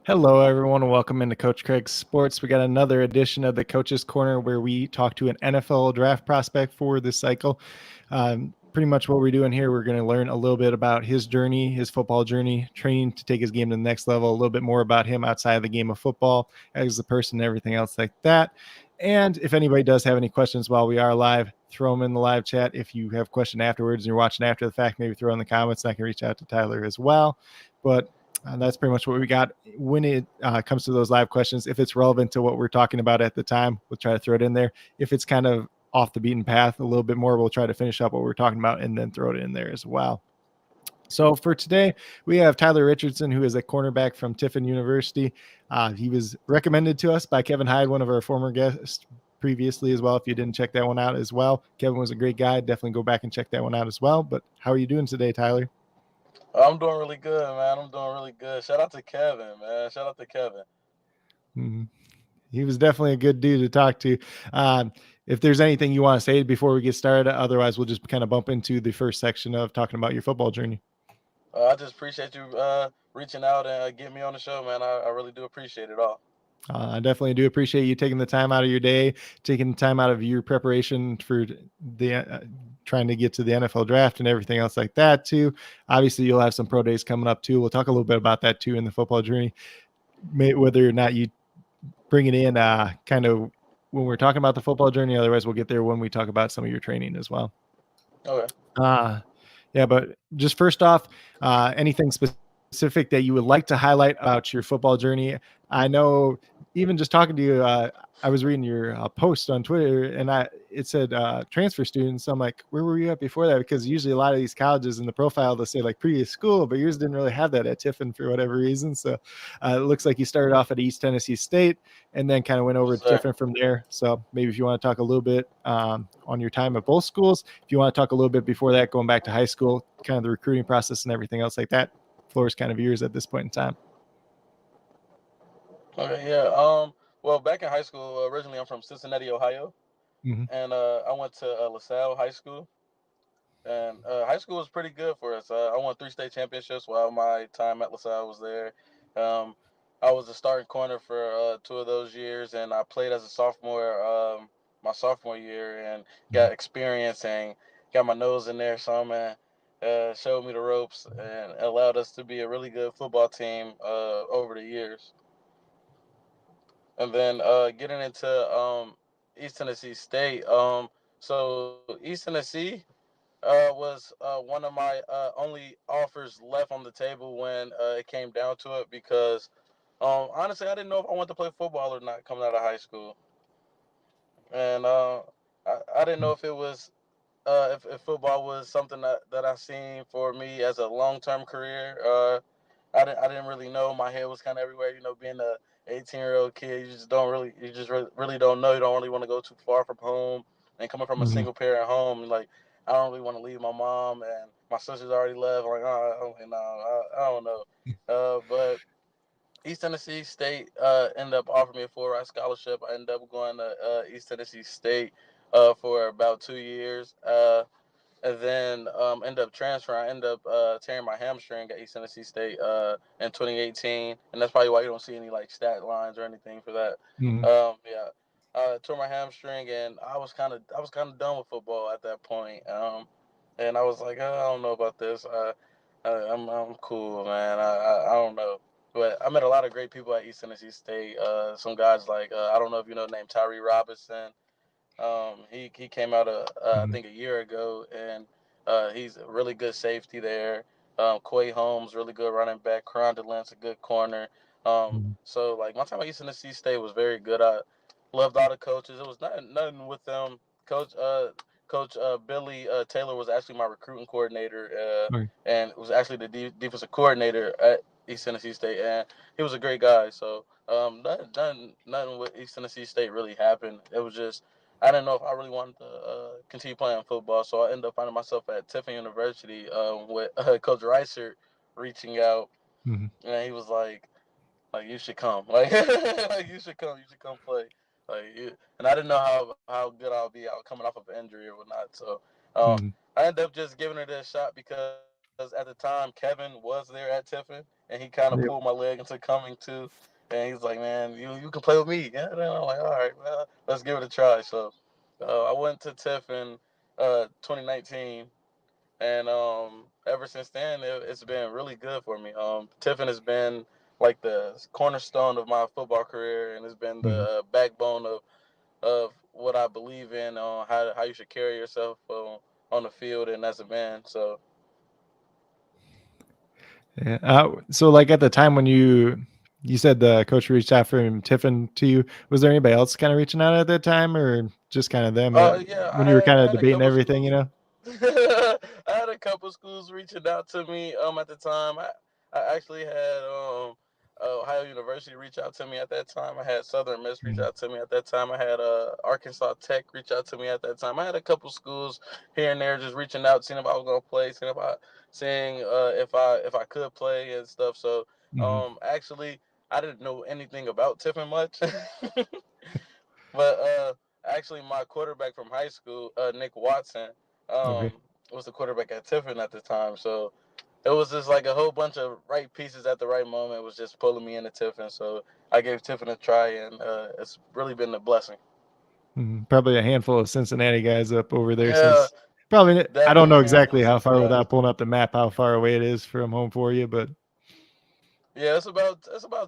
Hello, everyone, and welcome into Coach Craig's Sports. We got another edition of the Coach's Corner where we talk to an NFL draft prospect for this cycle. Pretty much what we're doing here, we're going to learn a little bit about his journey, his football journey, training to take his game to the next level, a little bit more about him outside of the game of football as a person and everything else like that. And if anybody does have any questions while we are live, throw them in the live chat. If you have a question afterwards and you're watching after the fact, maybe throw in the comments and I can reach out to Tyler as well. But that's pretty much what we got when it comes to those live questions. If it's relevant to what we're talking about at the time, we'll try to throw it in there. If it's kind of off the beaten path a little bit more, we'll try to finish up what we're talking about and then throw it in there as well. So for today, we have Tyler Richardson, who is a cornerback from Tiffin University. He was recommended to us by Kevin Hyde, one of our former guests previously as well. If you didn't check that one out as well, Kevin was a great guy. Definitely go back and check that one out as well. But how are you doing today, Tyler? I'm doing really good, man. I'm doing really good. Shout out to Kevin, man. Shout out to Kevin. Mm-hmm. He was definitely a good dude to talk to. If there's anything you want to say before we get started, otherwise we'll just kind of bump into the first section of talking about your football journey. I just appreciate you reaching out and getting me on the show, man. I really do appreciate it all. I definitely do appreciate you taking the time out of your day, taking the time out of your preparation for the trying to get to the NFL draft and everything else like that too. Obviously, you'll have some pro days coming up too. We'll talk a little bit about that too in the football journey, whether or not you bring it in kind of when we're talking about the football journey. Otherwise, we'll get there when we talk about some of your training as well. Okay. Yeah, but just first off, anything specific that you would like to highlight about your football journey? I know even just talking to you, I was reading your post on Twitter and it said transfer students. So I'm like, where were you at before that? Because usually a lot of these colleges in the profile, they'll say like previous school, but yours didn't really have that at Tiffin for whatever reason. So it looks like you started off at East Tennessee State and then kind of went over Yes, to sir. Tiffin from there. So maybe if you want to talk a little bit on your time at both schools, if you want to talk a little bit before that, going back to high school, kind of the recruiting process and everything else like that, floor is kind of yours at this point in time. Okay, yeah. Well, back in high school, originally I'm from Cincinnati, Ohio, Mm-hmm. and I went to LaSalle High School, and high school was pretty good for us. I won 3 state championships while my time at LaSalle was there. Um, I was a starting corner for 2 of those years, and I played as a sophomore, my sophomore year, and got experience and got my nose in there some, and showed me the ropes and allowed us to be a really good football team over the years. And then getting into East Tennessee State. So East Tennessee was one of my only offers left on the table when it came down to it because honestly, I didn't know if I wanted to play football or not coming out of high school, and I didn't know if it was if football was something that I seen for me as a long term career. I didn't really know. My head was kind of everywhere. Being a 18-year-old kid, you just really don't know. You don't really want to go too far from home. And coming from a Mm-hmm. single parent home, like I don't really want to leave my mom, and my sister's already left. Like, I don't know. But East Tennessee State ended up offering me a full ride scholarship. I ended up going to East Tennessee State for about 2 years. And then end up transferring. I end up tearing my hamstring at East Tennessee State in 2018, and that's probably why you don't see any like stat lines or anything for that. Mm-hmm. Yeah, tore my hamstring, and I was kind of done with football at that point. And I was like, oh, I don't know about this. I'm cool, man. I don't know. But I met a lot of great people at East Tennessee State. Some guys like I don't know if you know the name Tyree Robinson. He came out I Mm-hmm. think a year ago, and he's a really good safety there. Quay Holmes, really good running back. Crondolence, a good corner. So like my time at East Tennessee State was very good. I loved all the coaches. It was nothing with them. Coach Billy Taylor was actually my recruiting coordinator, Okay. and was actually the defensive coordinator at East Tennessee State, and he was a great guy. So nothing with East Tennessee State really happened. It was just I didn't know if I really wanted to continue playing football, so I ended up finding myself at Tiffin University with Coach Reiser reaching out, Mm-hmm. and he was like you should come, like like you should come play, and I didn't know how good I'll be out coming off of an injury or whatnot. So I ended up just giving it a shot because at the time Kevin was there at Tiffin, and and he kind of Yep. pulled my leg into coming to. And he's like, "Man, you can play with me." Yeah, and I'm like, "All right, well, let's give it a try." So I went to Tiffin 2019, and ever since then it's been really good for me. Tiffin has been like the cornerstone of my football career, and it's been Mhm. the backbone of what I believe in on how you should carry yourself on the field and as a man. So Yeah. So like at the time when you said the coach reached out from Tiffin to you, was there anybody else kind of reaching out at that time, or just kind of them yeah, when you were kind I of had a debating couple everything, you schools. know? I had a couple schools reaching out to me at the time. I actually had Ohio University reach out to me at that time. I had Southern Miss reach Mhm. out to me at that time. I had Arkansas Tech reach out to me at that time. I had a couple schools here and there just reaching out, seeing if I was gonna play, seeing if I could play and stuff. So Mhm. actually I didn't know anything about Tiffin much. But actually, my quarterback from high school, Nick Watson, Okay. was the quarterback at Tiffin at the time. So it was just like a whole bunch of right pieces at the right moment was just pulling me into Tiffin. So I gave Tiffin a try, and it's really been a blessing. Mhm. Probably a handful of Cincinnati guys up over there Yeah, since probably I don't definitely know a handful exactly of how Cincy far guys. without pulling up the map how far away it is from home for you, but Yeah, it's about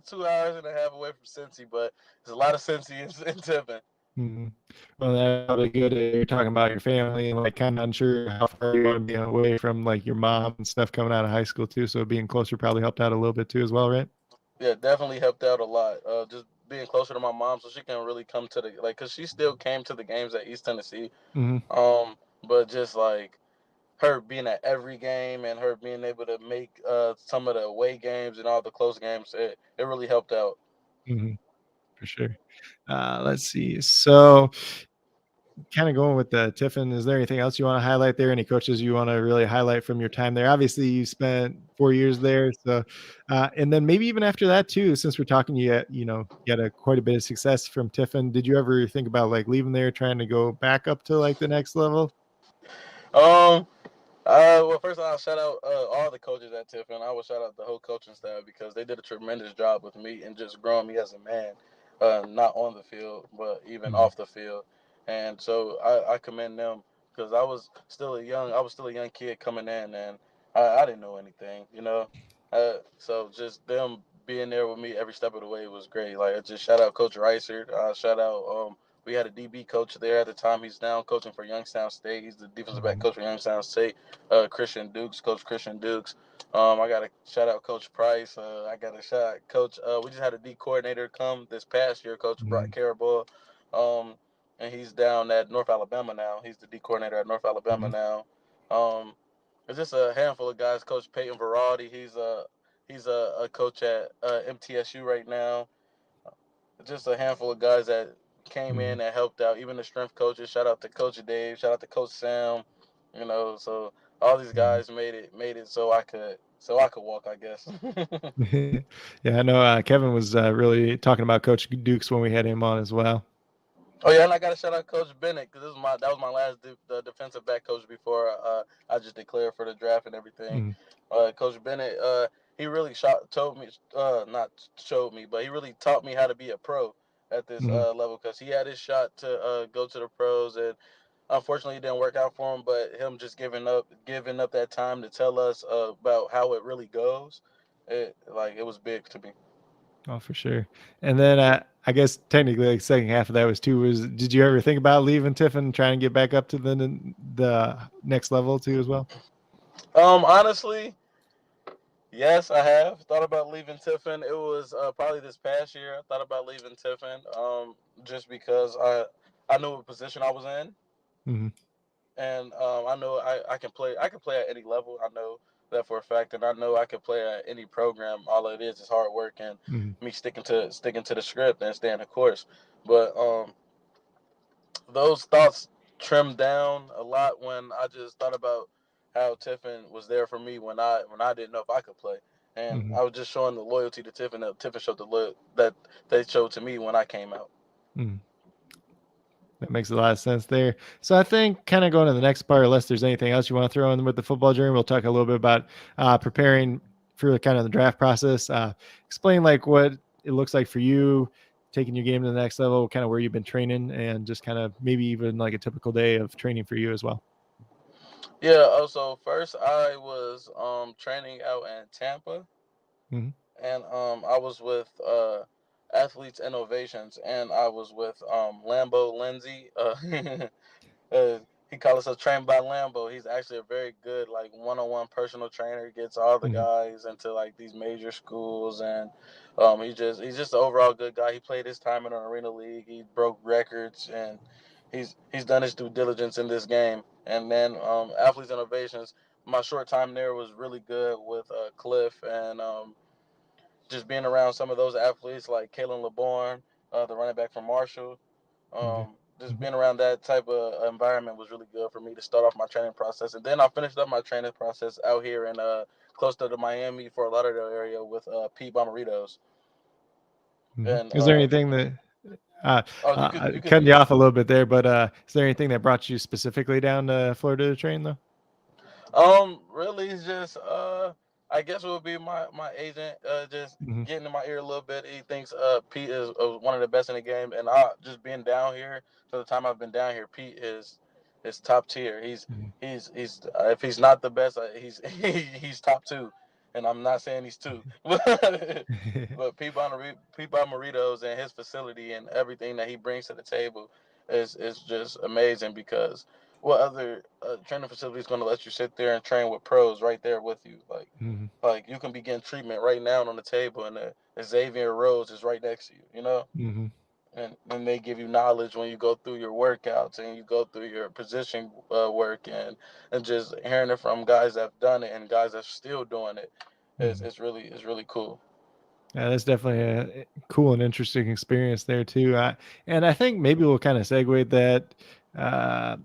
2 hours and a half away from Cincy, but there's a lot of Cincy in Tiffin. mhm. Well, that's probably good. You're talking about your family and like kind of unsure how far you want to be away from like your mom and stuff coming out of high school too. So being closer probably helped out a little bit too as well, right? Yeah, definitely helped out a lot. Just being closer to my mom, so she can really come to the like, cause she still came to the games at East Tennessee. Hmm. But just like her being at every game and her being able to make some of the away games and all the close games, it really helped out. Hmm. For sure. Let's see. So kind of going with the Tiffin, is there anything else you want to highlight there? Any coaches you want to really highlight from your time there? Obviously, you spent 4 years there, so and then maybe even after that too. Since we're talking, you had a quite a bit of success from Tiffin. Did you ever think about like leaving there, trying to go back up to like the next level? Um, well, first I'll shout out all the coaches at Tiffin. I will shout out the whole coaching staff because they did a tremendous job with me and just growing me as a man, not on the field but even Mhm. off the field. And so I commend them because I was still a young kid coming in, and I didn't know anything, you know. So just them being there with me every step of the way was great. Like I just shout out Coach Reiser. Shout out we had a DB coach there at the time. He's now coaching for Youngstown State. He's the defensive back Mhm. coach for Youngstown State. Christian Dukes, Coach Christian Dukes. I got to shout out Coach Price. I got to shout out Coach. We just had a D coordinator come this past year, Coach Brock Mhm. Caraboa. Um, and he's down at North Alabama now. He's the D coordinator at North Alabama Mhm. now. Um, it's just a handful of guys. Coach Peyton Veraldi. He's a coach at MTSU right now. Just a handful of guys that came Mhm. in and helped out. Even the strength coaches. Shout out to Coach Dave. Shout out to Coach Sam. So all these Mhm. guys made it so I could walk, I guess. Yeah, I know Kevin was really talking about Coach Dukes when we had him on as well. Oh yeah, and I got to shout out Coach Bennett because that was my last the defensive back coach before I just declared for the draft and everything. Mhm. Coach Bennett, he really told me, not showed me, but he really taught me how to be a pro at this Mhm. level because he had his shot to go to the pros, and unfortunately it didn't work out for him. But him just giving up that time to tell us about how it really goes, it was big to me. Oh, for sure. And then I guess technically, like second half of that was too. Was did you ever think about leaving Tiffin and trying to get back up to the next level too as well? Honestly, yes, I have thought about leaving Tiffin. It was probably this past year. I thought about leaving Tiffin, just because I knew what position I was in, Hmm. and I know I can play. I can play at any level. I know that for a fact, and I know I can play at any program. All it is hard work and Hmm. me sticking to the script and staying the course. But those thoughts trimmed down a lot when I just thought about how Tiffin was there for me when I didn't know if I could play, and Hmm. I was just showing the loyalty to Tiffin that Tiffin showed that they showed to me when I came out. Hmm. That makes a lot of sense there. So I think kind of going to the next part, unless there's anything else you want to throw in with the football journey, we'll talk a little bit about preparing for kind of the draft process. Explain like what it looks like for you, taking your game to the next level, kind of where you've been training, and just kind of maybe even like a typical day of training for you as well. Yeah. So first, I was training out in Tampa, Mm-hmm. and I was with Athletes Innovations, and I was with Lambo Lindsay. Uh, he calls us trained by Lambo. He's actually a very good like one-on-one personal trainer. He gets all the Mm-hmm. guys into like these major schools, and he's just an overall good guy. He played his time in an arena league. He broke records, and he's done his due diligence in this game. And then Athletes Innovations. My short time there was really good with Cliff, and just being around some of those athletes like Kalen LeBourne, the running back from Marshall. Okay. Just Mm-hmm. being around that type of environment was really good for me to start off my training process. And then I finished up my training process out here in close to the Miami Fort Lauderdale area with Pete Bomeritos. Mm-hmm. And Is there anything that oh, you could cutting you be. off a little bit there, but is there anything that brought you specifically down to Florida to train though? Really, it's just I guess it would be my agent just Mm-hmm. getting in my ear a little bit. He thinks Pete is one of the best in the game, and I just being down here for the time I've been down here, Pete is top tier. He's if he's not the best, he's he's top two, and I'm not saying he's two, but Pete Bomeritos and his facility and everything that he brings to the table is just amazing because what other training facility is going to let you sit there and train with pros right there with you? Mm-hmm. Like you can be getting treatment right now on the table, and Xavier Rhodes is right next to you. You know, Mm-hmm. and they give you knowledge when you go through your workouts and you go through your position work, and just hearing it from guys that've done it and guys that's still doing it is Mm-hmm. it's really cool. Yeah, that's definitely a cool and interesting experience there too. And I think maybe we'll kind of segue that. Uh,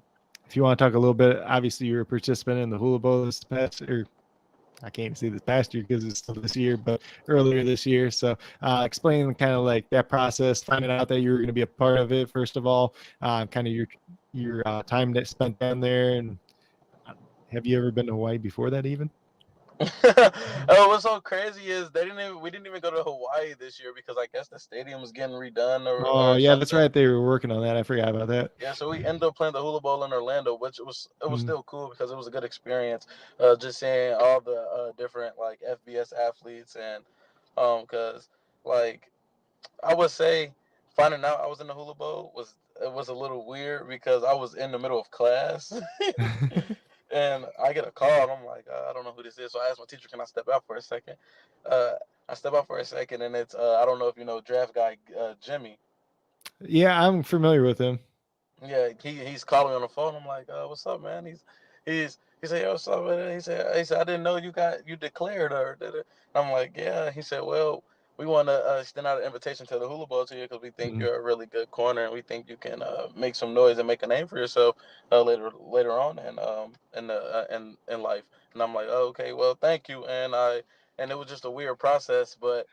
if you want to talk a little bit, obviously you're a participant in the Hula Bowl this past, or I can't even say this past year because it's still this year, but earlier this year. So explain kind of like that process, finding out that you were going to be a part of it. First of all, kind of your time that spent down there, and uh, have you ever been to Hawaii before that even? Oh, what's so crazy is we didn't even go to Hawaii this year because I guess the stadium was getting redone Oh or yeah, that's something. right. They were working on that. I forgot about that. Yeah, so we ended up playing the Hula Bowl in Orlando, which it was Mm-hmm. still cool because it was a good experience. Just seeing all the different like FBS athletes and because like I would say finding out I was in the Hula Bowl was a little weird because I was in the middle of class and I get a call and I'm like I don't know who this is, so I asked my teacher, can I step out for a second? Uh, I step out for a second and it's I don't know if you know draft guy Jimmy. Yeah, I'm familiar with him. Yeah, he's calling me on the phone. I'm like, what's up, man? He said, yo, what's up, man? He said, I didn't know you declared or did it. I'm like, yeah. He said, well, we want to extend out an invitation to the Hula Bowl to you because we think Mm-hmm. you're a really good corner and we think you can make some noise and make a name for yourself later on in life. And I'm like, oh, okay, well, thank you. And it was just a weird process, but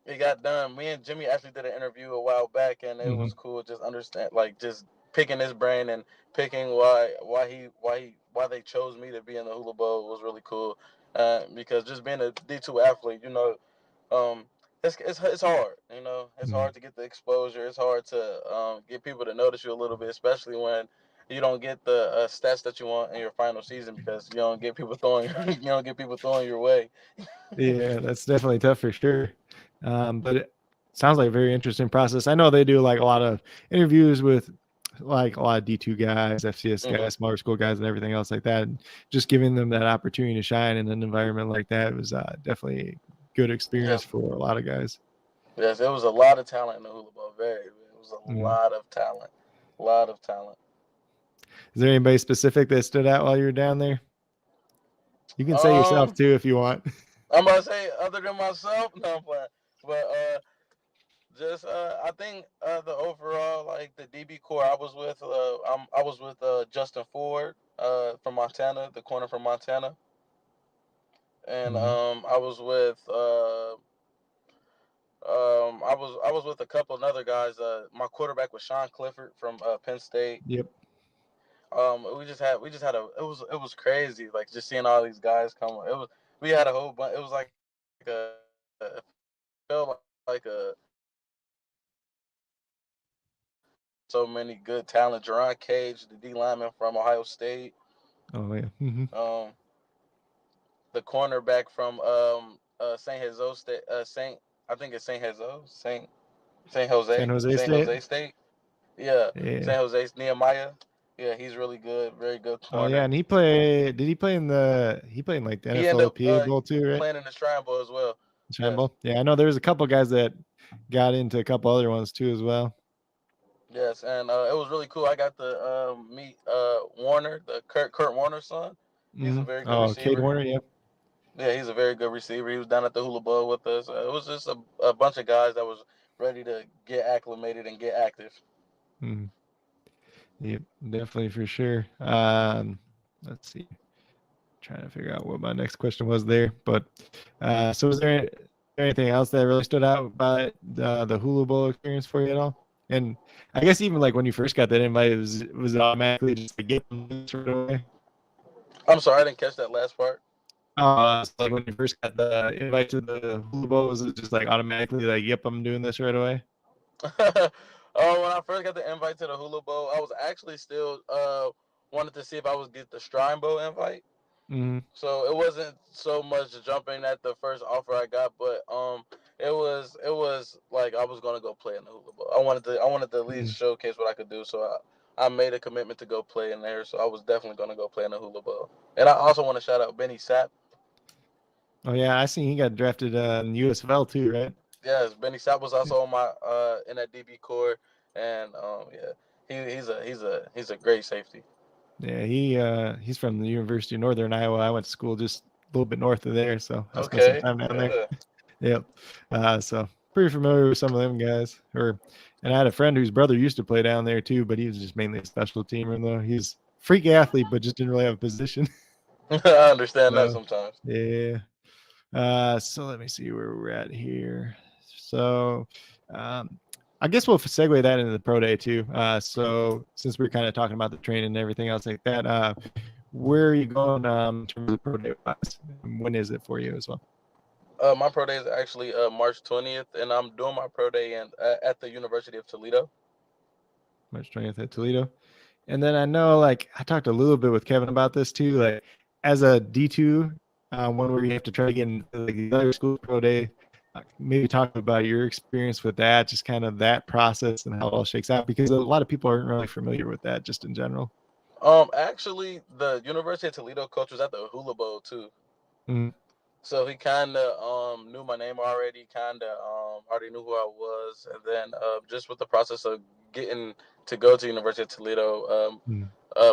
it got done. Me and Jimmy actually did an interview a while back, and it Mm-hmm. was cool. Just understand, like, just picking his brain and picking why they chose me to be in the Hula Bowl was really cool. Because just being a D2 athlete, um, it's hard. It's Mm-hmm. hard to get the exposure. It's hard to get people to notice you a little bit, especially when you don't get the stats that you want in your final season because you don't get people throwing you don't get people throwing your way. Yeah, that's definitely tough for sure. But it sounds like a very interesting process. I know they do like a lot of interviews with like a lot of D2 guys, FCS Hmm. guys, smaller school guys, and everything else like that. And just giving them that opportunity to shine in an environment like that was definitely a good experience Yes, for a lot of guys. yes, there was a lot of talent in the hula ball. It was a Mhm. lot of talent, a lot of talent. Is there anybody specific that stood out while you were down there? You can say yourself Um, too if you want. I'm about to say other than myself, no, I'm playing. But just I think the overall like the DB core I was with Justin Ford from Montana, the corner from Montana, and Mhm. I was with a couple of other guys. My quarterback was Sean Clifford from Penn State. Yep. We just had a it was crazy like just seeing all these guys come. We had a whole bunch. It was like So many good talent. Jerron Cage, the D lineman from Ohio State. Oh yeah. Hmm. The cornerback from Saint Jose State. Saint I think it's Saint Jose. Saint San Jose. Jose Saint State. Jose State. Yeah. Yeah. San Jose's Nehemiah. Yeah, he's really good. Very good Oh yeah, corner. and he played. Did he play in the? He played in like the He ended up NFLPA Bowl too, right? playing in the Shrine Bowl as well. Shrine Yes. Bowl. Yeah, I know there's a couple guys that got into a couple other ones too as well. Yes, and it was really cool. I got to meet Warner, the Kurt Warner's son. He's a Hmm. very good Oh, Cade receiver. Warner. Yeah. Yeah, he's a very good receiver. He was down at the Hula Bowl with us. It was just a bunch of guys that was ready to get acclimated and get active. Hmm. Yep, definitely for sure. Let's see. Trying to figure out what my next question was there, but so was there anything else that really stood out about the Hulu Bowl experience for you at all? And I guess even like when you first got that invite, was it automatically just like get them right away? I'm sorry, I didn't catch that last part. So like when you first got the invite to the Hulu Bowl, was it just like automatically like, yep, I'm doing this right away? When I first got the invite to the Hula Bowl, I was actually still wanted to see if I was get the Shrine Bowl invite. Mm-hmm. So it wasn't so much jumping at the first offer I got, but it was like I was gonna go play in the Hula Bowl. I wanted to at least showcase what I could do. So I made a commitment to go play in there. So I was definitely gonna go play in the Hula Bowl. And I also want to shout out Benny Sapp. Oh yeah, I seen he got drafted in USFL too, right? Yes, Benny Sapp was also on my in that DB core, and yeah, he's a great safety. Yeah, he's from the University of Northern Iowa. I went to school just a little bit north of there, so I spent some Okay, time down there. yeah. Yep. So pretty familiar with some of them guys. And I had a friend whose brother used to play down there too, but he was just mainly a special teamer though. He's freak athlete, but just didn't really have a position. I understand that So sometimes. yeah. So let me see where we're at here. So um, I guess we'll segue that into the pro day too. So since we're kind of talking about the training and everything else like that, where are you going in terms of pro day wise? When is it for you as well? My pro day is actually March 20th, and I'm doing my pro day at the University of Toledo. March 20th at Toledo. And then I know, like, I talked a little bit with Kevin about this too. Like, as a D2, one where you have to try to get in like the other school pro day, maybe talk about your experience with that, just kind of that process and how it all shakes out, because a lot of people aren't really familiar with that just in general. Actually, the University of Toledo coach was at the Hula Bowl too, Mm-hmm. so he kind of knew my name already, kind of already knew who I was, and then just with the process of getting to go to University of Toledo,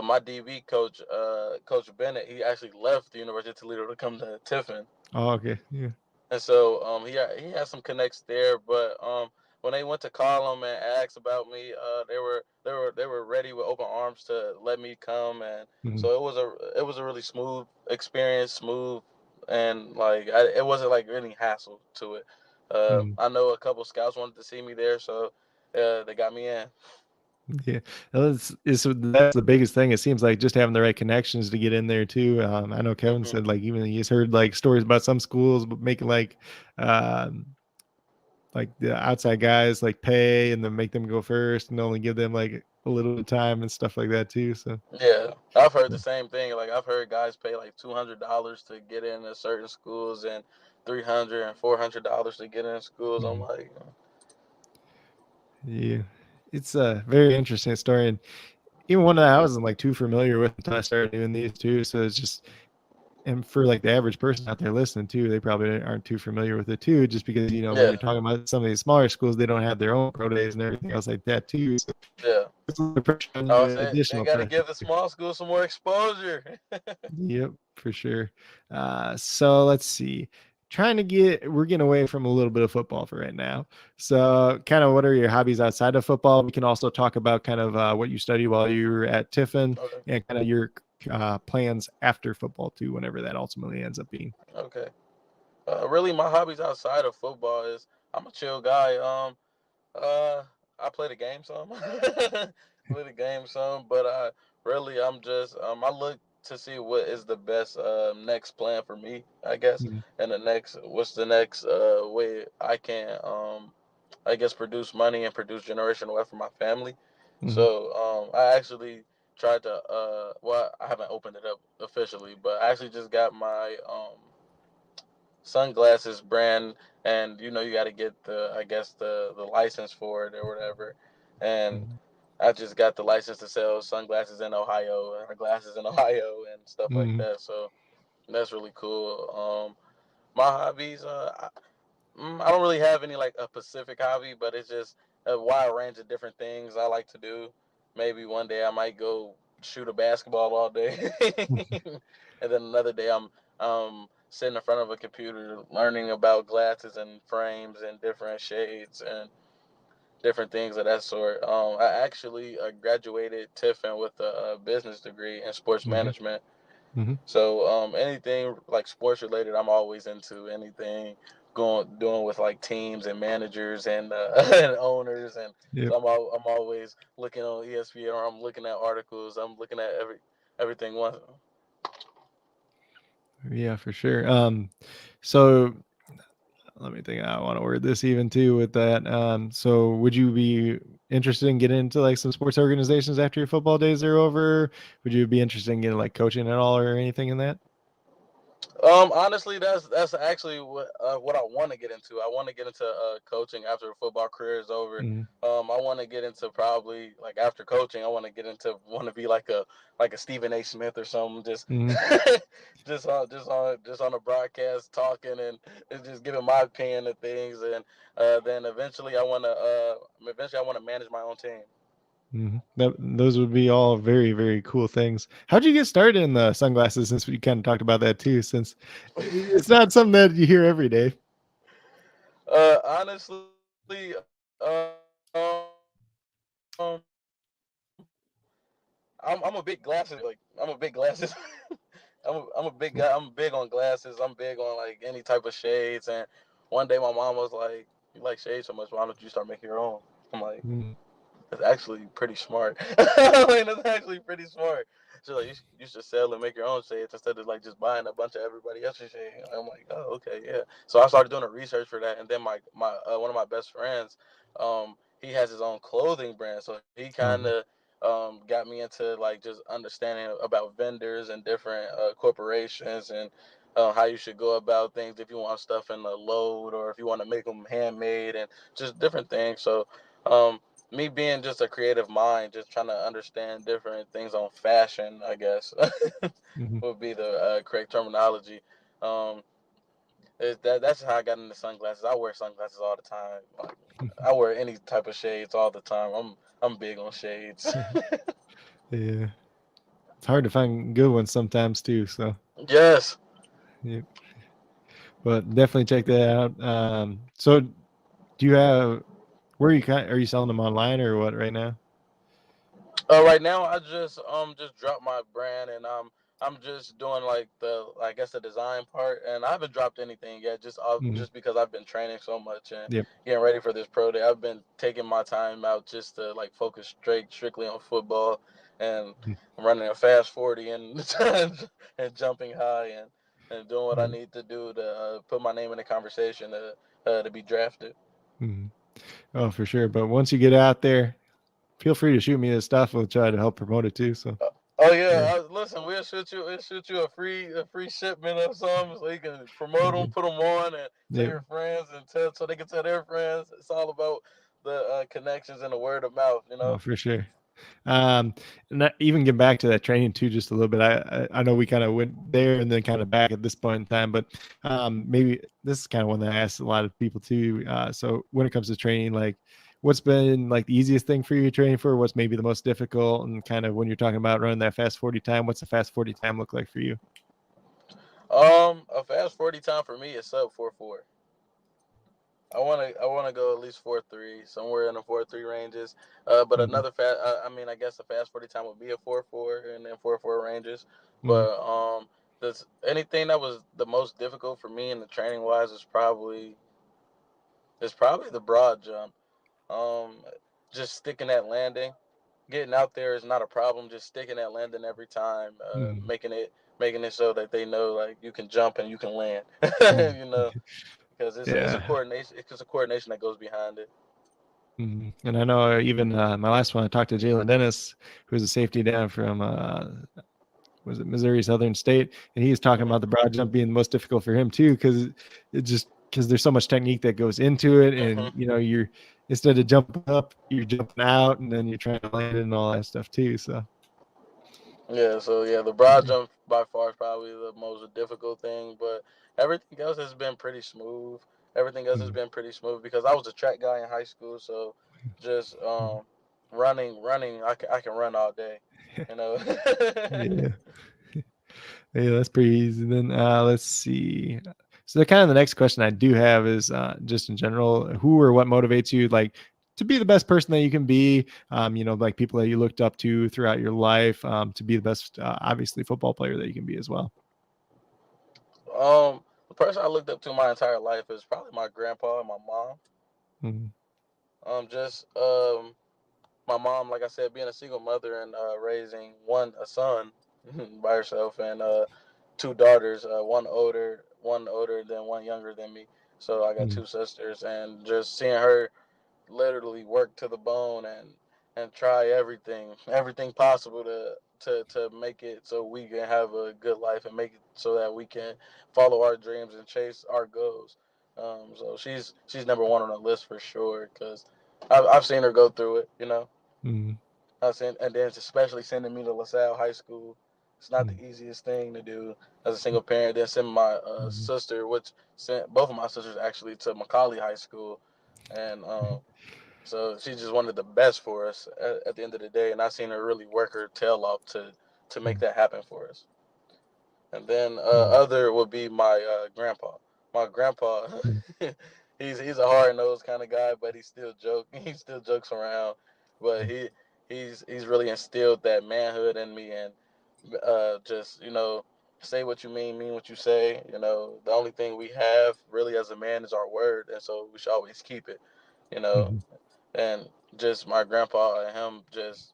my DB coach, Coach Bennett, he actually left the University of Toledo to come to Tiffin. Oh, okay. Yeah. And so he had some connects there, but when they went to call him and ask about me, they were ready with open arms to let me come, and Mm-hmm. so it was a really smooth experience, smooth, and like it wasn't like any hassle to it. Mm-hmm. I know a couple scouts wanted to see me there, so they got me in. Yeah, that's the biggest thing. It seems like just having the right connections to get in there too. I know Kevin Hmm. said like even he's heard like stories about some schools making um, like the outside guys like pay and then make them go first and only give them like a little bit of time and stuff like that too. So Yeah, I've heard the same thing. Like I've heard guys pay like $200 to get into certain schools and $300 and $400 to get in schools. I'm mhm. like, Yeah, it's a very interesting story, and even one that I wasn't like too familiar with until I started doing these too. So it's just and for like the average person out there listening too, they probably aren't too familiar with it too, just because when yeah, you're talking about some of these smaller schools, they don't have their own pro days and everything else like that too. So yeah. it's a little pressure on I you, was saying they additional got to pressure. give the small school some more exposure. Yep, for sure. So let's see. We're getting away from a little bit of football for right now. So, kind of, what are your hobbies outside of football? We can also talk about kind of what you study while you're at Tiffin Okay, and kind of your plans after football too, whenever that ultimately ends up being. okay. Really, my hobbies outside of football is I'm a chill guy. Uh, I play the game some, play the game some, but really I'm just I look. to see what is the best next plan for me, I guess, Mhm. and what's the next way I can I guess produce money and produce generational wealth for my family. Mhm. So I actually tried to well, I haven't opened it up officially, but I actually just got my sunglasses brand, and you got to get the, I guess, the license for it or whatever, and Mhm. I just got the license to sell sunglasses in Ohio or glasses in Ohio and stuff like Mhm. that. So that's really cool. My hobbies, I don't really have any like a specific hobby, but it's just a wide range of different things I like to do. Maybe one day I might go shoot a basketball all day, and then another day I'm sitting in front of a computer learning about glasses and frames and different shades and different things of that sort. I actually graduated Tiffin with a business degree in sports Mhm. management. Mhm. So anything like sports related, I'm always into anything doing with like teams and managers and and owners, and Yep. so I'm always looking on ESPN, or I'm looking at articles. I'm looking at everything once. Yeah, for sure. So let me think. I want to word this even too with that. So would you be interested in getting into like some sports organizations after your football days are over? Would you be interested in getting like coaching at all or anything in that? Honestly, that's actually what I want to get into. I want to get into coaching after the football career is over. Mhm. I want to get into, probably like after coaching, I want to get into, want to be like a Stephen A. Smith or something. Just Mhm. just on a broadcast talking and just giving my opinion of things. And then eventually I want to manage my own team. Mhm. Those would be all very, very cool things. How'd you get started in the sunglasses? Since we kind of talked about that too, since it's not something that you hear every day. Honestly, I'm a big glasses. Like, I'm a big glasses. I'm a big guy. I'm big on glasses. I'm big on like any type of shades. And one day my mom was like, "You like shades so much? Why don't you start making your own?" I'm like, Mhm. "That's actually pretty smart." I mean, that's actually pretty smart. She's like, "You should sell and make your own shades instead of like just buying a bunch of everybody else's shades." I'm like, "Oh, okay, yeah." So I started doing the research for that, and then my one of my best friends, he has his own clothing brand, so he kind Okay. of got me into like just understanding about vendors and different corporations, and how you should go about things if you want stuff in a load or if you want to make them handmade and just different things. So um, me being just a creative mind, just trying to understand different things on fashion, I guess, Mhm. would be the correct terminology. Um, that's how I got into sunglasses. I wear sunglasses all the time. Like, I wear any type of shades all the time. I'm big on shades. Yeah. It's hard to find good ones sometimes too. So, Yes. yeah. But definitely check that out. So do you have where are you selling them online or what right now? Right now, I just dropped my brand, and I'm just doing like the, I guess, the design part, and I haven't dropped anything yet. Mhm. Just because I've been training so much and Yep. getting ready for this pro day, I've been taking my time out just to like focus strictly on football, and Mhm. running a fast 40 and and jumping high and doing what I Yeah. need to do to put my name in the conversation to be drafted. Mhm. Oh, for sure. But once you get out there, feel free to shoot me this stuff. We'll try to help promote it too. So, Oh yeah. yeah, listen, we'll shoot you a free shipment of some so you can promote them, Mhm. put them on, and tell Yep. your friends and tell so they can tell their friends. It's all about the connections and the word of mouth, you Oh, know. for sure. Um, and that, even get back to that training too, just a little bit. I know we kind of went there and then kind of back at this point in time, but maybe this is kind of one that I asked a lot of people too. So when it comes to training, like what's been like the easiest thing for you to train for? What's maybe the most difficult? And kind of when you're talking about running that fast 40 time, what's the fast 40 time look like for you? A fast 40 time for me is sub 4.4. I wanna go at least 4.3, somewhere in the 4.3 ranges. But Hmm. another fast, I mean, I guess the fast 40 time would be a 4.4 and then 4.4 ranges. Hmm. But this anything that was the most difficult for me in the training wise is probably the broad jump. Um, just sticking that landing. getting out there is not a problem. Just sticking that landing every time, making it so that they know like you can jump and you can land. You know, because it's a Yeah. coordination. It's just a coordination that goes behind it. And I know even my last one, I talked to Jalen Dennis, who's a safety down from was it Missouri Southern State, and he's talking Hmm. about the broad jump being the most difficult for him too, because there's so much technique that goes into it, and Hmm. you're instead of jumping up, you're jumping out, and then you're trying to land it and all that stuff too. So Yeah, so yeah, the broad jump by far is probably the most difficult thing, but everything else has been pretty smooth. Everything else has mm-hmm. been pretty smooth because I was a track guy in high school, so just running, I can run all day, you know. Yeah. Yeah, that's pretty easy. Then let's see. So the kind of the next question I do have is just in general, who or what motivates you like to be the best person that you can be? Like people that you looked up to throughout your life, to be the best, obviously football player that you can be as well. The person I looked up to my entire life is probably my grandpa and my mom. Mm-hmm. Just my mom, like I said, being a single mother and raising a son by herself, and two daughters, one older than one younger than me. So I got two sisters, and just seeing her literally work to the bone and try everything possible to make it so we can have a good life and make it so that we can follow our dreams and chase our goals. So she's number one on the list for sure because I've seen her go through it, you know. Mm-hmm. And then especially sending me to LaSalle High School. It's not the easiest thing to do as a single parent. Then sending my Mm-hmm. sister, which sent both of my sisters actually to Macaulay High School, and so she just wanted the best for us at the end of the day. And I seen her really work her tail off to make that happen for us. And then other would be my grandpa. My grandpa, he's a hard nosed kind of guy, but he still jokes around. But he's really instilled that manhood in me, and just say what you mean what you say. You know, the only thing we have really as a man is our word, and so we should always keep it. You know, Mm-hmm. and just my grandpa and him just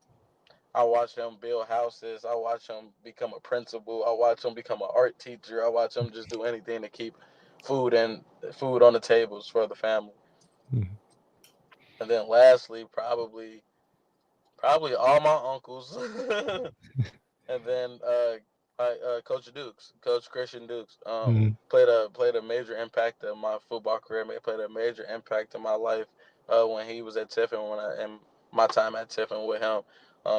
I watch him build houses. I watch him become a principal. I watch him become an art teacher. I watch him just do anything to keep food and food on the tables for the family. Mm-hmm. And then lastly, probably all my uncles. And then Coach Dukes, Coach Christian Dukes, Mm-hmm. played a major impact in my football career. Played a major impact in my life when he was at Tiffin and my time at Tiffin with him.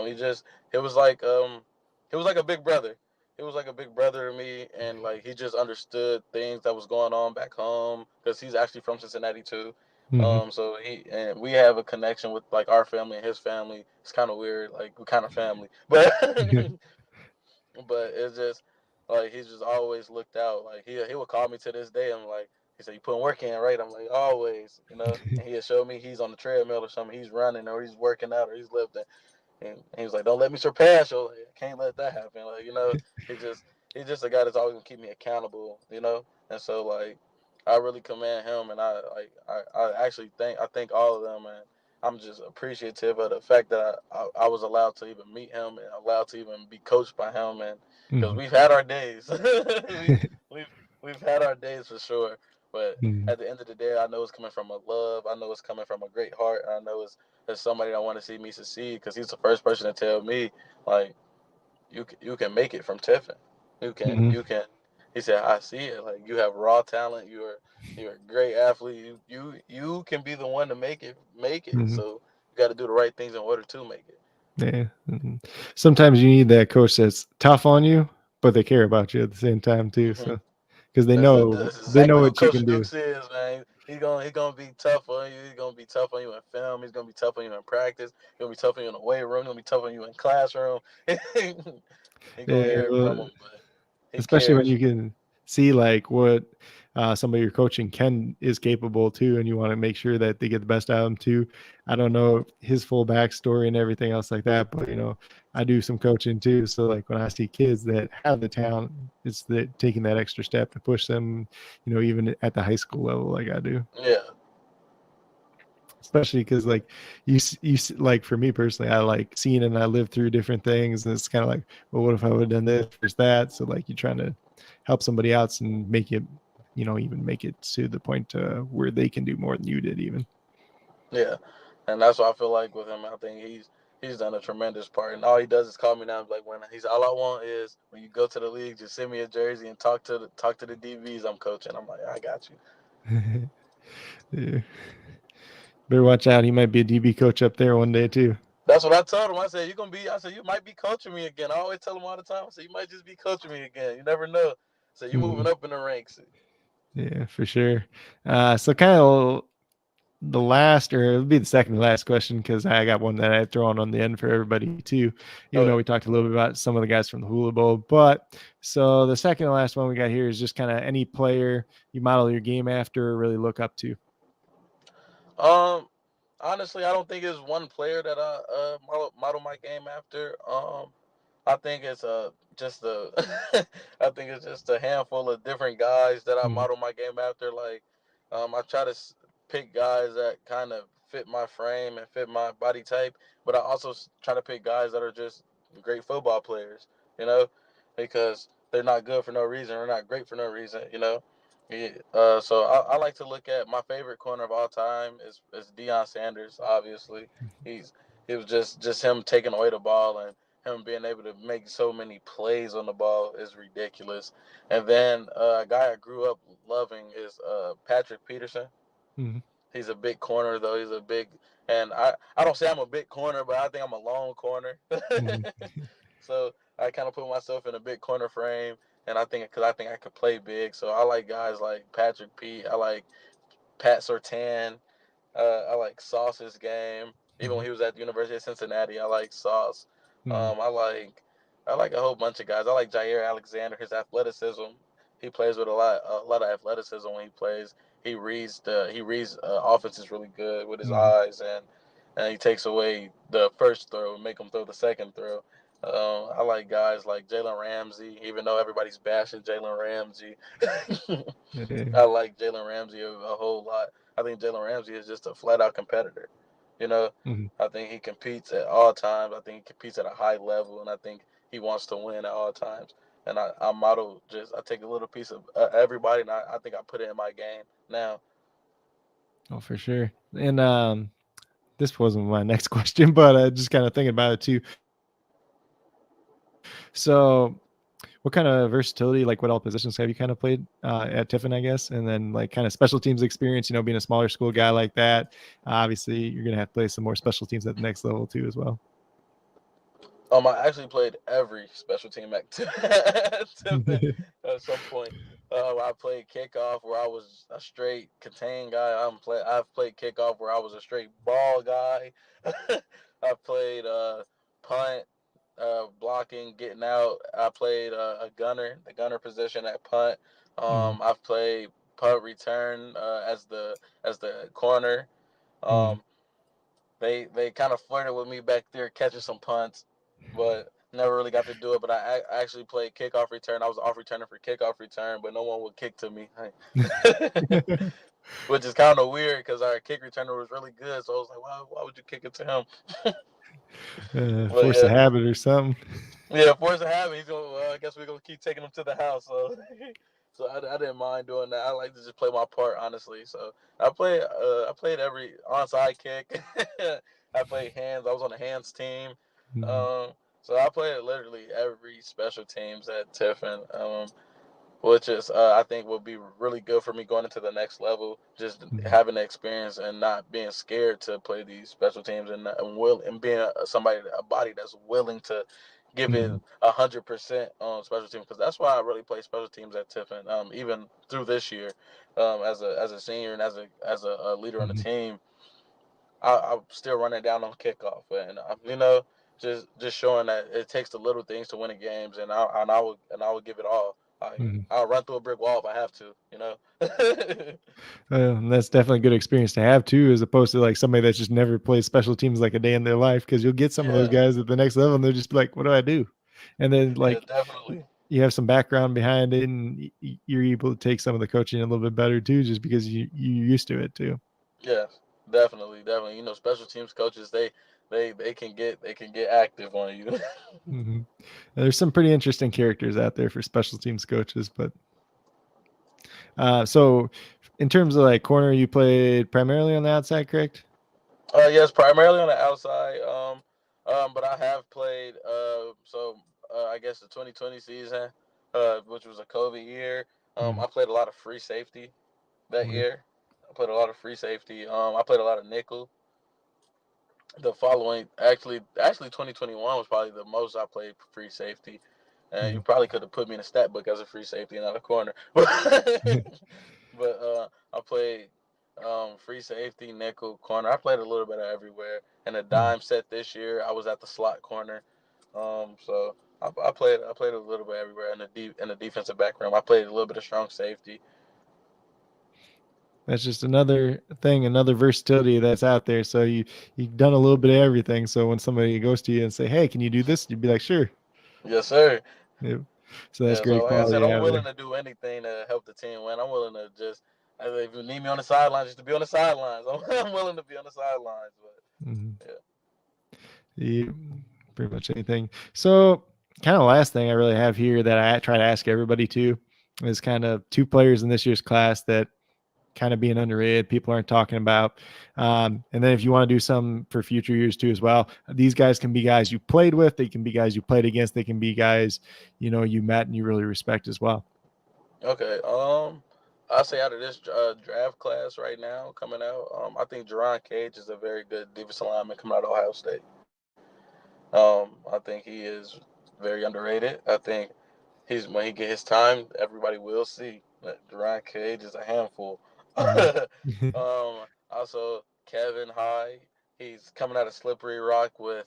He just it was like he was like a big brother. He was like a big brother to me, and like he just understood things that was going on back home because he's actually from Cincinnati too. Mm-hmm. So he and we have a connection with like our family and his family. It's kind of weird, like we kind of family, but but it's just like he's just always looked out. Like he would call me to this day. I'm like, he said, "You putting work in, right?" I'm like, "Always," you know. And he'll show me he's on the treadmill or something. He's running or he's working out or he's lifting. And he was like, "Don't let me surpass you. Like, I can't let that happen." Like he just he's just a guy that's always gonna keep me accountable. And so like I really commend him, and I actually thank all of them, and I'm just appreciative of the fact that I was allowed to even meet him and allowed to even be coached by him, and because Mm-hmm. we've had our days, we've we've had our days for sure. But Mm-hmm. at the end of the day, I know it's coming from a love. I know it's coming from a great heart. I know it's somebody that want to see me succeed because he's the first person to tell me like you can make it from Tiffin. You can. He said I see it. Like you have raw talent. You're a great athlete. You can be the one to make it. Mm-hmm. So you got to do the right things in order to make it. Yeah. Sometimes you need that coach that's tough on you, but they care about you at the same time too. Hmm. So because That's they know exactly who what you Coach can do. Dukes is, man. He gonna be tough on you. He's gonna be tough on you in film. He's gonna be tough on you in practice. He's gonna be tough on you in the weight room. He's gonna be tough on you in classroom. He gonna Yeah, hear it from well, him, but he especially when cares. you can see like what somebody you're coaching is capable too, and you want to make sure that they get the best out of them too. I don't know his full backstory and everything else like that, but I do some coaching too. So like when I see kids that have the talent, it's taking that extra step to push them, even at the high school level, like I do. Yeah. especially because like like for me personally, I like seeing and I live through different things, and it's kind of like, well, what if I would have done this versus that? So like you're trying to help somebody else and make it, even make it to the point where they can do more than you did even. Yeah, and that's what I feel like with him. I think he's done a tremendous part, and all he does is call me now. Like when he's all I want is when you go to the league, just send me a jersey and talk to the DBs I'm coaching. I'm like, I got you. Yeah. Better watch out. He might be a DB coach up there one day too. That's what I told him. I said, "You're gonna be." I said, "You might be coaching me again." I always tell him all the time. I said, "You might just be coaching me again. You never know." So you moving up in the ranks. Yeah, for sure. So kind of the last, or it'll be the second to last question, because I got one that I throw on the end for everybody too, even though we talked a little bit about some of the guys from the Hula Bowl. But so the second to last one we got here is just kind of any player you model your game after or really look up to. Honestly, I don't think it's one player that I model my game after. I think it's just a I think it's just a handful of different guys that I model my game after. Like, I try to pick guys that kind of fit my frame and fit my body type, but I also try to pick guys that are just great football players. You know, because they're not good for no reason. They're not great for no reason. You know. Yeah, so I like to look at my favorite corner of all time is Deion Sanders. Obviously, he's it was just him taking away the ball and him being able to make so many plays on the ball is ridiculous. And then a guy I grew up loving is Patrick Peterson. Mm-hmm. He's a big corner though. He's a big, and I don't say I'm a big corner, but I think I'm a long corner. Mm-hmm. So I kind of put myself in a big corner frame, and I think I could play big. So I like guys like Patrick Pete. I like Pat Sertan. I like Sauce's game. Even when he was at the University of Cincinnati, I like Sauce. Mm-hmm. I like a whole bunch of guys. I like Jair Alexander. His athleticism. He plays with a lot of athleticism when he plays. He reads offenses really good with his Mm-hmm. eyes, and he takes away the first throw and make him throw the second throw. I like guys like Jalen Ramsey, even though everybody's bashing Jalen Ramsey. Yeah. I like Jalen Ramsey a whole lot. I think Jalen Ramsey is just a flat out competitor. You know, Mm-hmm. I think he competes at all times. I think he competes at a high level, and I think he wants to win at all times. And I take a little piece of everybody, and I think I put it in my game now. Oh, for sure. And this wasn't my next question, but just kind of thinking about it too. So what kind of versatility, like what all positions have you kind of played at Tiffin, I guess? And then like kind of special teams experience, being a smaller school guy like that, obviously you're going to have to play some more special teams at the next level too as well. I actually played every special team Tiffin at some point. I played kickoff where I was a straight contain guy. I've played kickoff where I was a straight ball guy. I played punt, blocking, getting out. I played a gunner, the gunner position at punt. I've played punt return as the corner. Mm. Um, they kind of flirted with me back there catching some punts, but never really got to do it. But I actually played kickoff return. I was off returning for kickoff return, but no one would kick to me, which is kind of weird because our kick returner was really good. So I was like, why would you kick it to him? But Force a yeah, habit or something. yeah, force a habit. He's going. Well, I guess we're gonna keep taking him to the house. So, so I didn't mind doing that. I like to just play my part, honestly. So I played every onside kick. I played hands. I was on the hands team. Mm. Um, so I played literally every special teams at Tiffin. Which is I think will be really good for me going into the next level. Just Mm. having the experience and not being scared to play these special teams and being a body that's willing to give it Mm. 100% on special teams because that's why I really play special teams at Tiffin. Even through this year, as a senior and as a leader on the Mm. team, I'm still running down on kickoff and just showing that it takes the little things to win the games and I will give it all. Mm. I'll run through a brick wall if I have to. And that's definitely a good experience to have too, as opposed to like somebody that's just never played special teams like a day in their life. Because you'll get some of those Yeah, guys at the next level, and they're just like, "What do I do?" And then yeah, like definitely. you have some background behind it, and you're able to take some of the coaching a little bit better too, just because you're used to it too. Yes, Definitely, definitely. Special teams coaches they can get active on you. Hmm. There's some pretty interesting characters out there for special teams coaches, but so in terms of like corner, you played primarily on the outside, correct? Yes, primarily on the outside. But I have played. I guess the 2020 season, which was a COVID year. Mm. I played a lot of free safety that Okay. year. I played a lot of free safety. I played a lot of nickel. The following, actually, 2021 was probably the most I played free safety. And you Mm. probably could have put me in a stat book as a free safety and not a corner. But I played free safety, nickel, corner. I played a little bit of everywhere. And a Mm. dime set this year, I was at the slot corner. So I played a little bit everywhere in the defensive background. I played a little bit of strong safety. That's just another thing, another versatility that's out there. So you've done a little bit of everything. So when somebody goes to you and say, "Hey, can you do this?" You'd be like, "Sure." Yes, sir. Yep. So that's Yeah. So great like I quality said, to I'm have willing there. to do anything to help the team win. I'm willing to just if you need me on the sidelines, just to be on the sidelines. I'm willing to be on the sidelines. Mhm. But Yeah, pretty much anything. So, kind of last thing I really have here that I try to ask everybody too is kind of two players in this year's class that kind of being underrated, people aren't talking about. And then if you want to do some for future years too as well, these guys can be guys you played with, they can be guys you played against, they can be guys you met and you really respect as well. Okay. I say out of this draft class right now coming out, I think Jerron Cage is a very good defensive lineman coming out of Ohio State. I think he is very underrated. I think he's when he get his time, everybody will see that Jerron Cage is a handful. Mhm. Also Kevin High, he's coming out of Slippery Rock with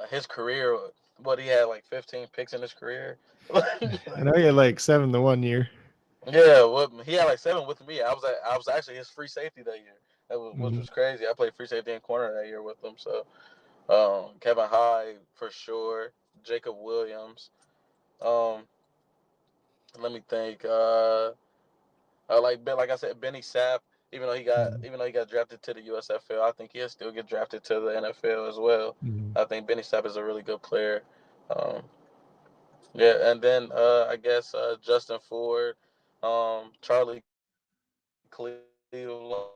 his career. What he had like 15 picks in his career. I know you had like 7 the one year. Yeah, well, he had like seven with me. I was actually his free safety that year. Which Mhm. was crazy. I played free safety and corner that year with him. So Kevin Hyde for sure, Jacob Williams. Um, Let me think. Like I said, Benny Sapp. Mhm. Even though he got drafted to the USFL, I think he'll still get drafted to the NFL as well. Mhm. I think Benny Sapp is a really good player. Um, yeah, and then I guess Justin Ford, Charlie Cleveland.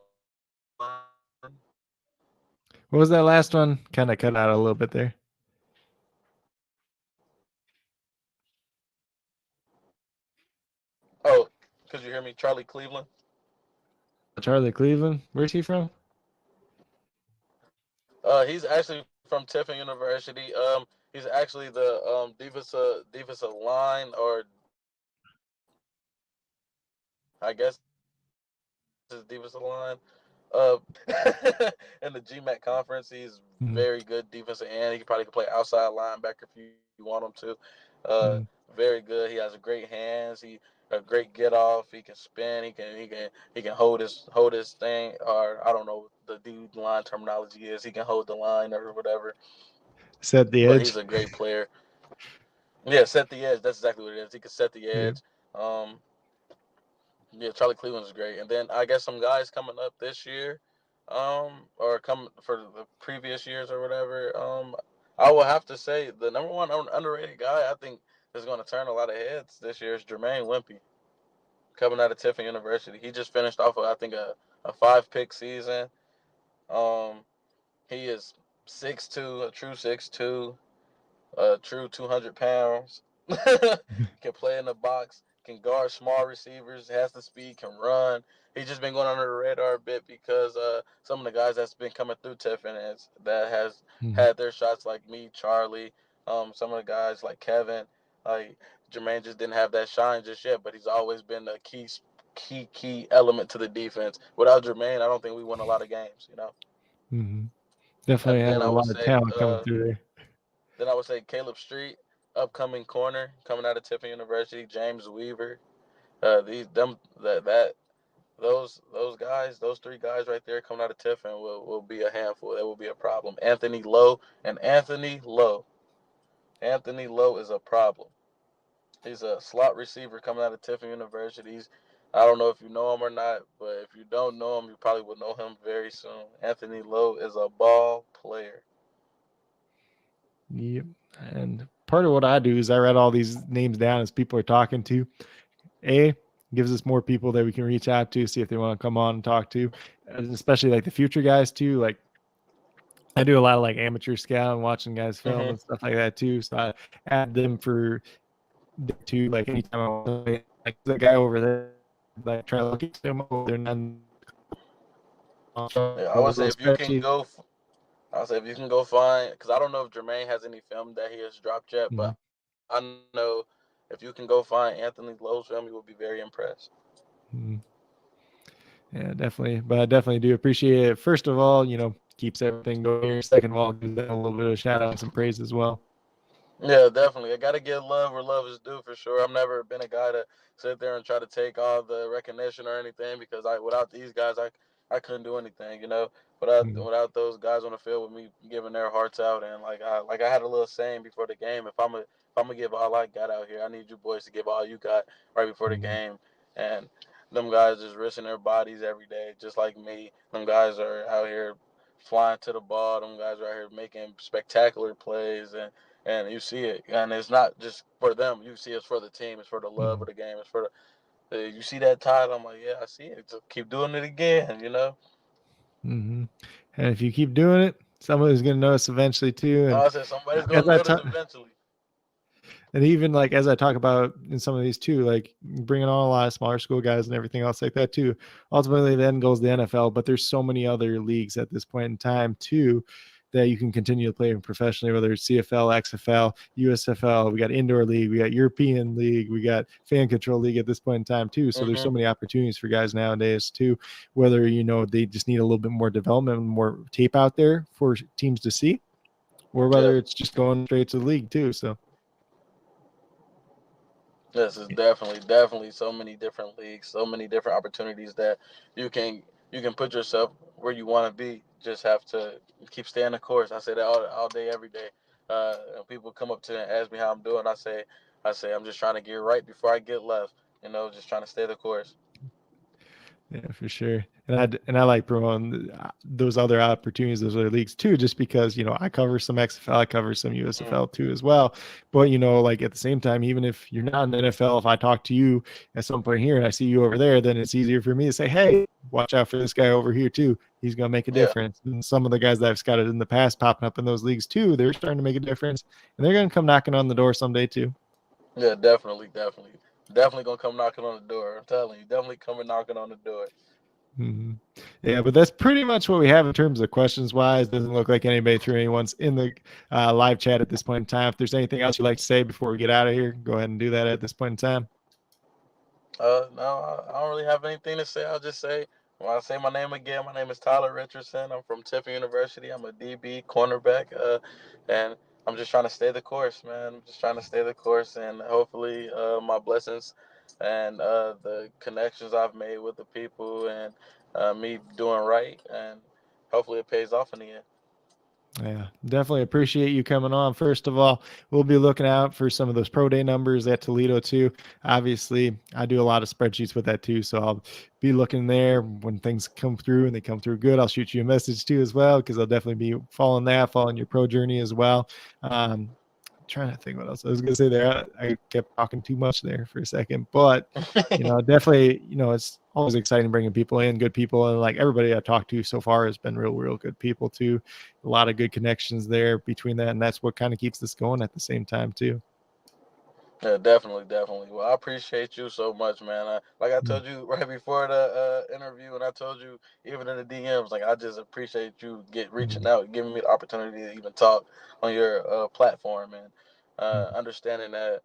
What was that last one? Kind of cut out a little bit there. Oh, could you hear me? Charlie Cleveland. Charlie Cleveland, where's he from? He's actually from Tiffin University. He's actually the defensive line, or I guess his defensive line. In the GMAC conference, he's very good defensive Mhm. end. He probably could play outside linebacker if you want him to. Mhm. Very good. He has great hands. He a great get off. He can spin. He can hold his thing. Or I don't know what the dude line terminology is. He can hold the line or whatever. Set the But he's edge. a great player. Yeah, set the edge. That's exactly what it is. He can set the Yeah. edge. Um, yeah, Charlie Cleveland's great. And then I guess some guys coming up this year, or come for the previous years or whatever. I will have to say the number one underrated guy I think is going to turn a lot of heads this year is Jermaine Wimpy, coming out of Tiffin University. He just finished off, I think, a five pick season. Um, he is 6'2", a true 6'2", true 200 pounds. Can play in the box. Can guard small receivers. Has the speed. Can run. He's just been going under the radar a bit because some of the guys that's been coming through Tiffin that has Mhm. had their shots, like me, Charlie. Some of the guys like Kevin, like Jermaine, just didn't have that shine just yet. But he's always been a key element to the defense. Without Jermaine, I don't think we win a lot of games. Mhm. Definitely And have then a I would lot of say talent coming through there. Caleb Street, upcoming corner coming out of Tiffin University. James Weaver. These them that those guys, those three guys right there coming out of Tiffin will be a handful. That will be a problem. Anthony Lowe is a problem. He's a slot receiver coming out of Tiffin University. I don't know if you know him or not, but if you don't know him, you probably will know him very soon. Anthony Lowe is a ball player. Yep. And part of what I do is I write all these names down as people are talking to. Gives us more people that we can reach out to, see if they want to come on and talk to, and especially like the future guys too. Like I do a lot of like amateur scout and watching guys film Hmm. and stuff like that too. So I add them for to like anytime I want to play. Like the guy over there, like try to look at him over there and Yeah, I those would say little if you can spreadsheets. go, I say if you can go find, because I don't know if Jermaine has any film that he has dropped yet, Mhm. but I know if you can go find Anthony Lowe's film, you will be very impressed. Mhm. Yeah, definitely. But I definitely do appreciate it. First of all, keeps everything going here. Second of all, gives them a little bit of a shout out and some praise as well. Yeah, definitely. I gotta give love where love is due for sure. I've never been a guy to sit there and try to take all the recognition or anything because I without these guys I couldn't do anything, you know. Mhm. Without those guys on the field with me giving their hearts out and I had a little saying before the game, if I'm gonna give all I got out here, I need you boys to give all you got right before the Mhm. game. And them guys just risking their bodies every day, just like me. Them guys are out here flying to the ball. Them guys are out here making spectacular plays and you see it, and it's not just for them. You see, it's for the team. It's for the love Mhm. of the game. It's for you see that tide. I'm like, yeah, I see it. Just keep doing it again. You know. Mhm. And if you keep doing it, somebody's going to notice eventually too. No, And I said somebody's as gonna I notice talk, eventually. and even like as I talk about in some of these too, like bringing on a lot of smaller school guys and everything else like that too. Ultimately, the end goal is the NFL, but there's so many other leagues at this point in time too that you can continue to play professionally, whether it's CFL, XFL, USFL. We got indoor league, we got European league, we got fan control league at this point in time too. So there's Hmm. so many opportunities for guys nowadays too. Whether they just need a little bit more development, more tape out there for teams to see, or Yeah. whether it's just going straight to the league too. So. This is definitely so many different leagues, so many different opportunities that you can you can put yourself where you want to be. Just have to keep staying the course. I say that all day, every day. And people come up to me and ask me how I'm doing. I say I'm just trying to get right before I get left. You know, just trying to stay the course. Yeah, for sure. And I like promoting those other opportunities, those other leagues too, just because I cover some XFL, I cover some Mm. USFL too as well. But like at the same time, even if you're not in the NFL, if I talk to you at some point here and I see you over there, then it's easier for me to say, hey, watch out for this guy over here too. He's gonna make a Yeah, difference. And some of the guys that I've scouted in the past popping up in those leagues too, they're starting to make a difference, and they're gonna come knocking on the door someday too. yeah, definitely gonna come knocking on the door. I'm telling you, definitely coming knocking on the door. Hmm. Yeah, but that's pretty much what we have in terms of questions wise. Doesn't look like anybody threw anyone's in the live chat at this point in time. If there's anything else you'd like to say before we get out of here, go ahead and do that at this point in time. No, I don't really have anything to say. I'll just say, when I say my name again, my name is Tyler Richardson. I'm from Tiffin University. I'm a DB cornerback, and I'm just trying to stay the course, man. I'm just trying to stay the course, and hopefully, my blessings and the connections I've made with the people and me doing right, and hopefully it pays off in the end. Yeah, definitely appreciate you coming on. First of all, we'll be looking out for some of those pro day numbers at Toledo too. Obviously, I do a lot of spreadsheets with that too, so I'll be looking there when things come through and they come through good. I'll shoot you a message too as well because I'll definitely be following your pro journey as well. Trying to think what else I was going to say there. I kept talking too much there for a second, but definitely, it's always exciting bringing people in, good people, and like everybody I talked to so far has been real good people too. A lot of good connections there between that, and that's what kind of keeps this going at the same time too. Yeah, definitely. Well, I appreciate you so much, man. Like I Mm, told you right before the interview, and I told you even in the DMs, like I just appreciate you reaching mm, out, giving me the opportunity to even talk on your platform, and mm, understanding that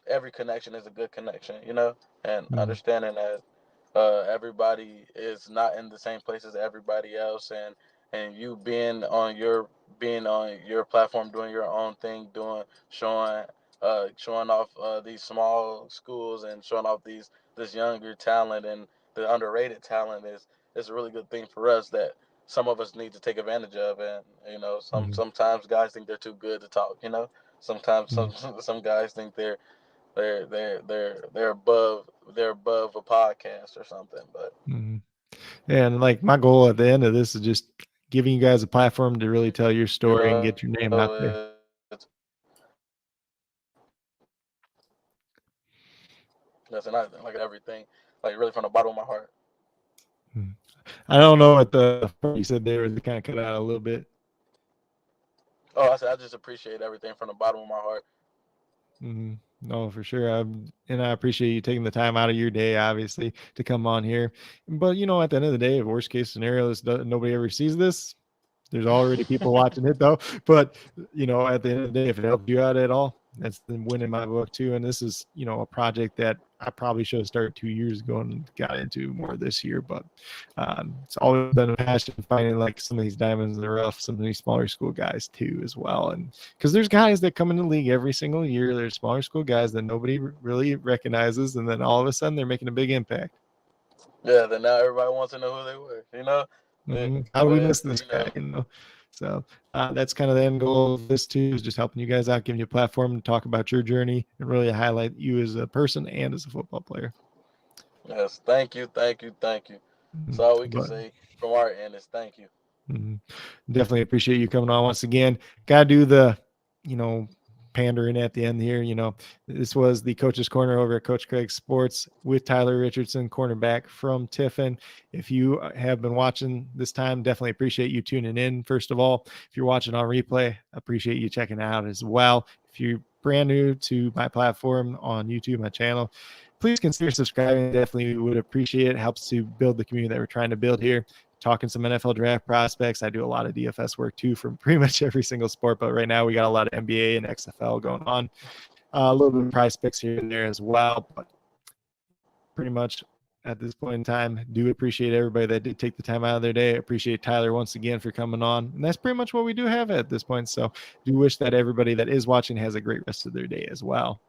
every connection is a good connection, you know, and mm, understanding that everybody is not in the same place as everybody else, and you being on your platform, doing your own thing, doing showing off these small schools and showing off this younger talent and the underrated talent is a really good thing for us that some of us need to take advantage of, and you know mm, sometimes guys think they're too good to talk, you know, sometimes mm, some guys think they're above a podcast or something. But And like my goal at the end of this is just giving you guys a platform to really tell your you story and get your name out there. Listen, I like everything, like really from the bottom of my heart. I don't know what the you said there was kind of cut out a little bit. Oh, I said I just appreciate everything from the bottom of my heart. No, for sure. And I appreciate you taking the time out of your day, obviously, to come on here. But at the end of the day, worst case scenario is nobody ever sees this. There's already people watching it though. But at the end of the day, if it helped you out at all, that's the win in my book too. And this is a project that I probably should have started 2 years ago and got into more this year. But it's always been a passion finding like some of these diamonds in the rough, some of these smaller school guys too as well. And because there's guys that come in the league every single year, there's smaller school guys that nobody really recognizes, and then all of a sudden they're making a big impact. Yeah, then now everybody wants to know who they were. How do we miss this guy? So that's kind of the end goal of this too, is just helping you guys out, giving you a platform to talk about your journey and really highlight you as a person and as a football player. Yes, thank you. So all we can say from our end is thank you. Definitely appreciate you coming on once again. Gotta do the pandering at the end here. This was the Coach's Corner over at Coach Craig Sports with Tyler Richardson, cornerback from Tiffin. If you have been watching this time, definitely appreciate you tuning in. First of all, if you're watching on replay, appreciate you checking out as well. If you're brand new to my platform on YouTube, my channel, please consider subscribing. Definitely would appreciate it. It helps to build the community that we're trying to build here. Talking some NFL draft prospects. I do a lot of DFS work too from pretty much every single sport, but right now we got a lot of NBA and XFL going on. A little bit of prize picks here and there as well, but pretty much at this point in time, do appreciate everybody that did take the time out of their day. Appreciate Tyler once again for coming on. And that's pretty much what we do have at this point. So do wish that everybody that is watching has a great rest of their day as well.